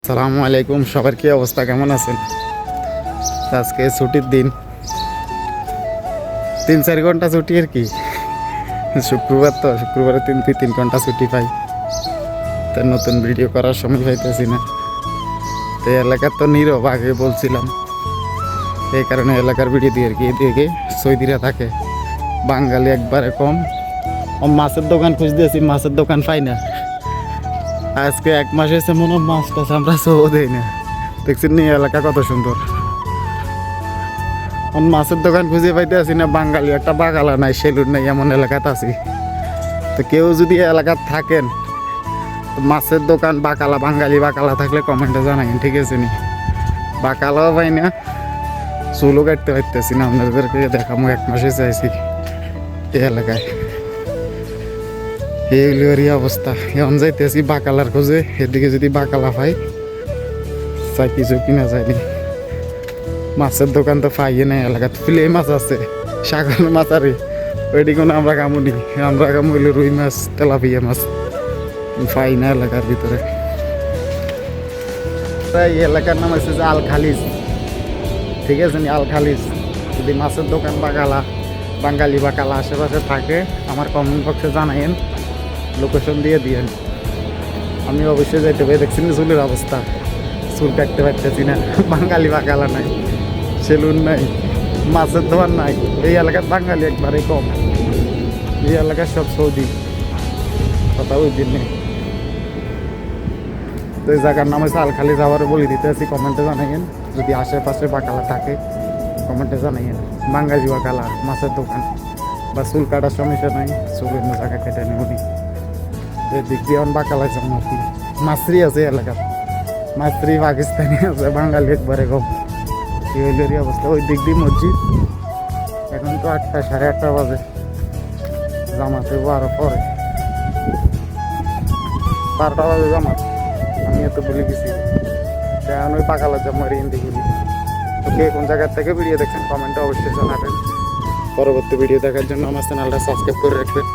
আসসালামু আলাইকুম, সবার কি অবস্থা, কেমন আছেন? আজকে ছুটির দিন, 3-4 ঘন্টা ছুটি আর কি। শুক্রবার তো, শুক্রবারে 3 ঘন্টা ছুটি পাই, তো নতুন ভিডিও করার সময় পাইতেছি না। তো এলাকার তো নীরব, আগে বলছিলাম, এই কারণে এলাকার ভিডিও দিয়ে আর কি। এদিকে সৌদিরা থাকে, বাঙালি একবারে কম। মাছের দোকান খুঁজতেছি, মাছের দোকান পাই না। আজকে 1 মাস হয়েছে মনে হয় মাছ টাছ আমরা সহ দেই না। দেখছেন নি এলাকা কত সুন্দর, মাছের দোকান খুঁজে পাইতে আসি না। বাঙালি একটা বাগালা নাই, সেলুন নাই, এমন এলাকাতে আছি। তো কেউ যদি এলাকাত থাকেন, মাছের দোকান বাকালা, বাঙালি বাকালা থাকলে কমেন্টে জানাবেন, ঠিক আছে নি? বাকালাও পাই না, চুলও কাটতে পারতেছি না। আপনাদেরকে দেখামো 1 মাসে চাইছি এই এলাকায়, এইগুলোরই অবস্থা। এমন যাইতেছি বাকালার খোঁজে, এদিকে যদি বাকালা পাই চাই কিছু কিনা যায়নি। মাছের দোকান তো পাইয়ে নাই এলাকাতে। ফিলে মাছ আছে, সাগর মাছ, আরে ওইটি কোনো আমরা কামুনি। আমরা কামুইলে রুই মাছ, তেলাপিয়া মাছ পাই না এলাকার ভিতরে। এই এলাকার নাম হচ্ছে যে আল খালিজ, ঠিক আছে নি? আল খালিজ। যদি মাছের দোকান বাকালা, বাঙালি বাকালা আশেপাশে থাকে, আমার কমেন্ট বক্সে জানাইন, লোকেশন দিয়ে দিয়েন। আমি অবশ্যই যাইতে পারি। দেখছি না চুলের অবস্থা, চুল কাটতে পারতেছি না। বাঙালি বাকালা নাই, সেলুন নাই, মাছের দোকান নাই। এই এলাকার বাঙালি একবারে কম, এই এলাকার সব সৌদি। কথা ওই দিন নেই। তো এই জায়গার নাম হচ্ছে আলখালি, যাওয়ারও বলে দিতে আছি, কমেন্টে জানাইন। যদি আশেপাশে বাকালা থাকে কমেন্টে জানাইন। বাঙালি বাকালা, মাছের দোকান বা চুল কাটার সমস্যা নাই, চুলের জায়গা কেটে নেবনি। এদিক দিয়ে এখন বাকালা যাবো আর কি। মাছরি আছে এলাকার, মাছরি পাকিস্তানি আছে, বাঙালি একবারে কম। কি হইলেরই অবস্থা। ওই দিক দিয়ে মসজিদ, এখন তো 8টা, 8:30 বাজে, জামাতে আরো পরে 12টা বাজে জামাত। আমি এত বলে গেছি, এখন ওই বাকালা যাবো আর হিন্দি বলি। তো কে কোন জায়গার থেকে ভিডিও দেখছেন কমেন্টে অবশ্যই জানাবেন। পরবর্তী ভিডিও দেখার জন্য আমার চ্যানেলটা সাবস্ক্রাইব করে রাখবেন।